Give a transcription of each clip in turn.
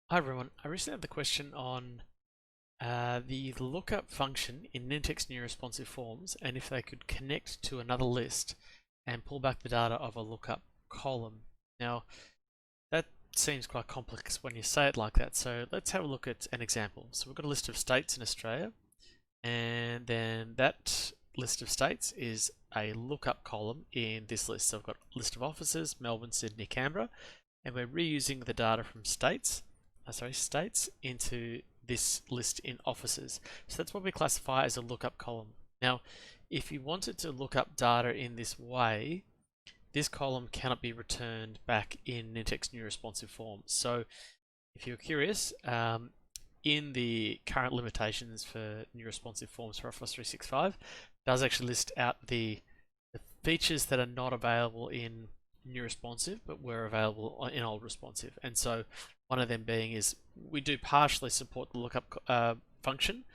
Hi everyone, I recently had the question on the lookup function in Nintex new responsive forms and if they could connect to another list and pull back the data of a lookup column. Now that seems quite complex when you say it like that, so let's have a look at an example. So we've got a list of states in Australia, and then that list of states is a lookup column in this list. So I've got a list of offices, Melbourne, Sydney, Canberra, and we're reusing the data from states into this list in offices. So that's what we classify as a lookup column. Now, if you wanted to look up data in this way, this column cannot be returned back in Nintex new responsive form. So if you're curious, in the current limitations for new responsive forms for Office 365, does actually list out the features that are not available in new responsive but were available in old responsive. And so one of them being is we do partially support the lookup function,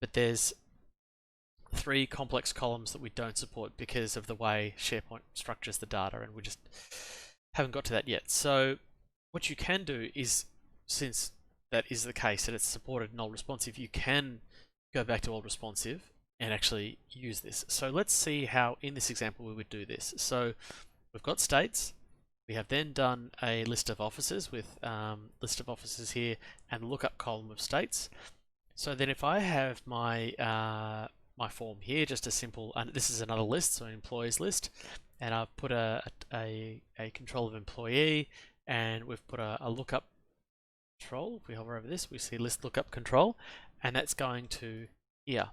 but there's 3 complex columns that we don't support because of the way SharePoint structures the data, and we just haven't got to that yet. So what you can do is, since that is the case that it's supported in old responsive, you can go back to old responsive and actually use this. So let's see how in this example we would do this. So we've got states. We have then done a list of offices with list of offices here and lookup column of states. So then if I have my my form here, just a simple, and this is another list, so an employees list, and I've put a control of employee, and we've put a lookup control. If we hover over this, we see list lookup control, and that's going to here.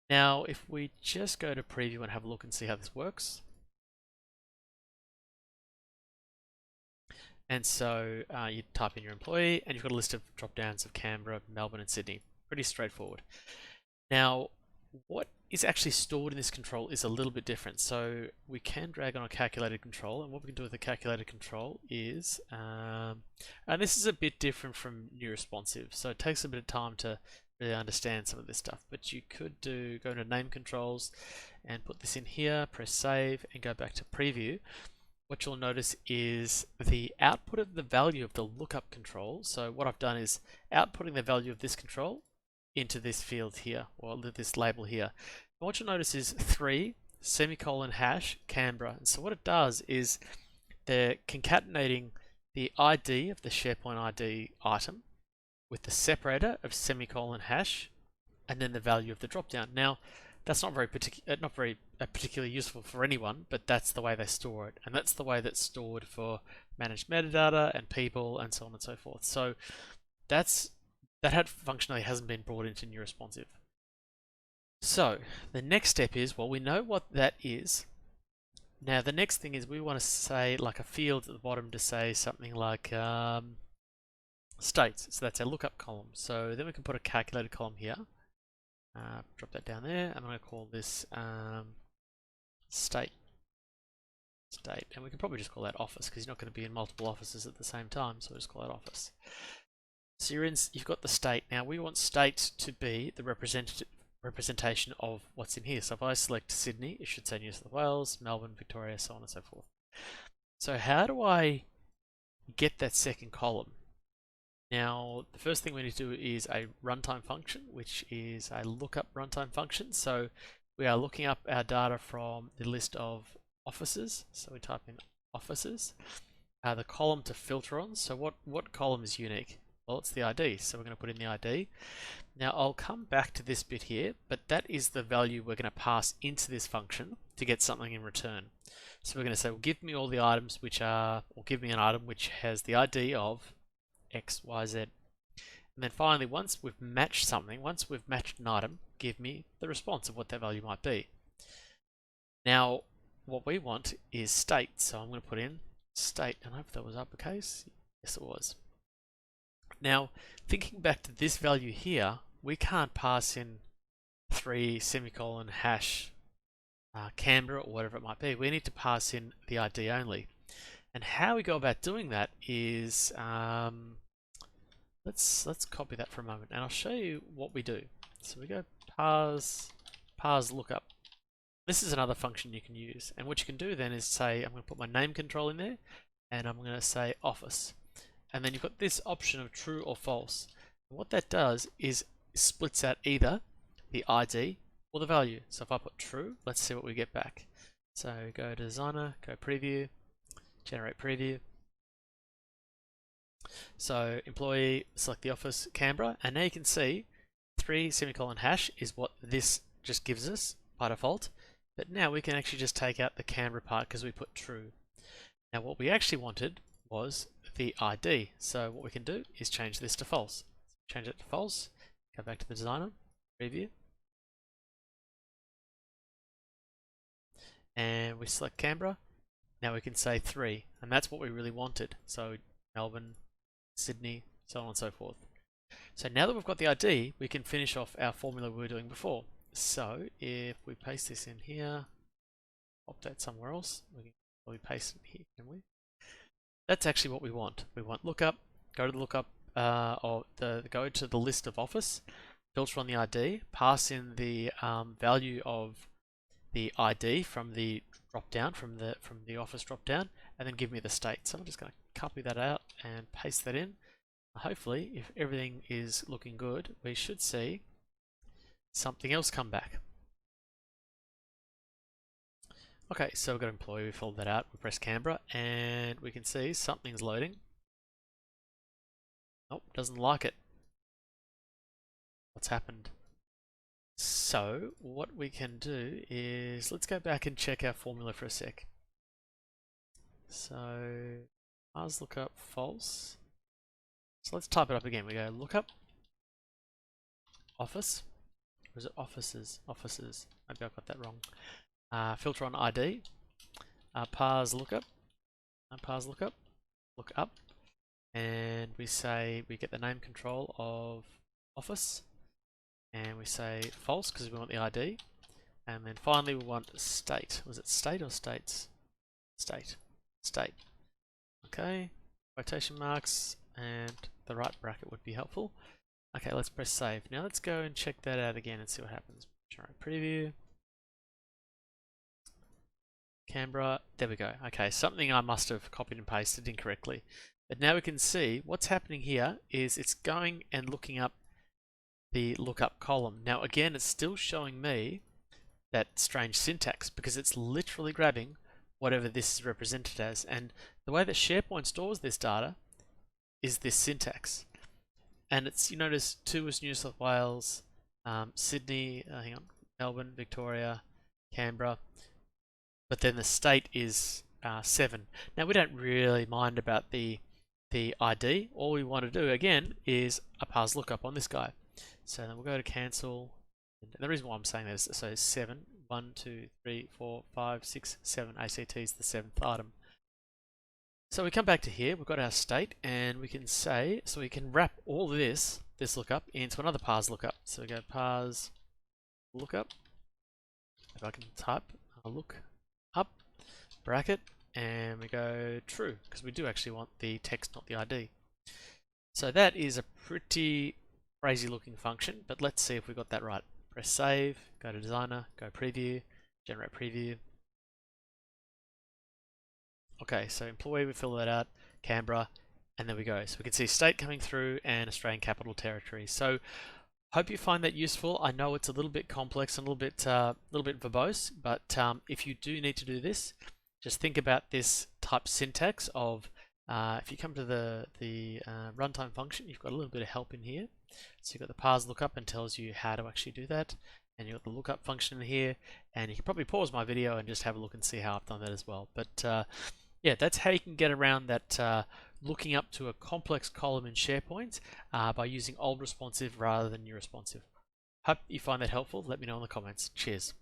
Now, if we just go to preview and have a look and see how this works. And so you type in your employee and you've got a list of drop downs of Canberra, Melbourne and Sydney. Pretty straightforward. Now, what is actually stored in this control is a little bit different. So we can drag on a calculated control, and what we can do with the calculated control is, and this is a bit different from new responsive, so it takes a bit of time to really understand some of this stuff, but you could go into name controls and put this in here, press save and go back to preview. What you'll notice is the output of the value of the lookup control. So what I've done is outputting the value of this control into this field here, or this label here. And what you'll notice is 3 semicolon hash Canberra. And so what it does is they're concatenating the ID of the SharePoint ID item with the separator of semicolon hash and then the value of the dropdown. Now, that's not very particularly useful for anyone, but that's the way they store it, and that's the way that's stored for managed metadata and people and so on and so forth. So that functionality hasn't been brought into new responsive. So the next step is, well, we know what that is. Now the next thing is we want to say like a field at the bottom to say something like states. So that's our lookup column. So then we can put a calculated column here. Drop that down there, and I'm going to call this state, and we can probably just call that office because you're not going to be in multiple offices at the same time, so we'll just call it office. So you've got the state. Now we want state to be the representation of what's in here. So if I select Sydney, it should say New South Wales, Melbourne, Victoria, so on and so forth. So how do I get that second column? Now, the first thing we need to do is a runtime function, which is a lookup runtime function. So we are looking up our data from the list of offices. So we type in offices, the column to filter on. So what column is unique? Well, it's the ID. So we're going to put in the ID. Now I'll come back to this bit here, but that is the value we're going to pass into this function to get something in return. So we're going to say, well, give me all the items which are, or give me an item which has the ID of X, Y, Z. And then finally, once we've matched something, once we've matched an item, give me the response of what that value might be. Now, what we want is state. So I'm going to put in state, and I hope that was uppercase. Yes, it was. Now, thinking back to this value here, we can't pass in 3 semicolon hash Canberra or whatever it might be. We need to pass in the ID only. And how we go about doing that is, let's copy that for a moment, and I'll show you what we do. So we go parse lookup. This is another function you can use, and what you can do then is say, I'm going to put my name control in there, and I'm going to say office. and then you've got this option of true or false. And what that does is splits out either the ID or the value. So if I put true, let's see what we get back. So go to designer, go preview, generate preview. So employee, select the office, Canberra, and now you can see 3 semicolon hash is what this just gives us by default. But now we can actually just take out the Canberra part because we put true. Now what we actually wanted was the ID. So what we can do is change this to false. Change it to false, go back to the designer, preview. And we select Canberra. Now we can say 3, and that's what we really wanted. So Melbourne, Sydney, so on and so forth. So now that we've got the ID, we can finish off our formula we were doing before. So if we paste this in here, pop that somewhere else, we can probably paste it here, can we? That's actually what we want. We want lookup, go to the lookup, go to the list of office, filter on the ID, pass in the value of the ID from the drop down, from the office drop down, and then give me the state. So I'm just going to copy that out and paste that in. Hopefully, if everything is looking good, we should see something else come back. Okay, so we've got employee, we filled that out, we press Canberra, and we can see something's loading. Nope, doesn't like it. What's happened? So, what we can do is, let's go back and check our formula for a sec. So, ours lookup false. So let's type it up again. We go lookup, office, or is it offices? Offices. Maybe I've got that wrong. Filter on ID, parse lookup, look up, and we say we get the name control of office, and we say false because we want the ID, and then finally we want state. Was it state or states? State. Okay, quotation marks, and the right bracket would be helpful. Okay, let's press save. Now let's go and check that out again and see what happens. Generate preview. Canberra, there we go. Okay, something I must have copied and pasted incorrectly. But now we can see what's happening here is it's going and looking up the lookup column. Now again, it's still showing me that strange syntax because it's literally grabbing whatever this is represented as. And the way that SharePoint stores this data is this syntax. And it's, you notice 2 was New South Wales, Sydney, Melbourne, Victoria, Canberra, but then the state is 7. Now we don't really mind about the ID. All we want to do again is a parse lookup on this guy. So then we'll go to cancel. And the reason why I'm saying this, so 7, 1, 2, 3, 4, 5, 6, 7. ACT is the 7th item. So we come back to here, we've got our state, and we can say, so we can wrap all this lookup into another parse lookup. So we go parse lookup. If I can type look up bracket, and we go true because we do actually want the text, not the ID. So that is a pretty crazy looking function, but let's see if we got that right. Press save, go to designer, go preview, generate preview. Okay, so employee, we fill that out, Canberra, and there we go. So we can see state coming through and Australian Capital Territory. So hope you find that useful. I know it's a little bit complex and a little bit verbose, but if you do need to do this, just think about this type syntax of if you come to the runtime function, you've got a little bit of help in here. So you've got the parse lookup and tells you how to actually do that, and you've got the lookup function in here, and you can probably pause my video and just have a look and see how I've done that as well. But yeah, that's how you can get around that looking up to a complex column in SharePoint by using old responsive rather than new responsive. Hope you find that helpful. Let me know in the comments. Cheers.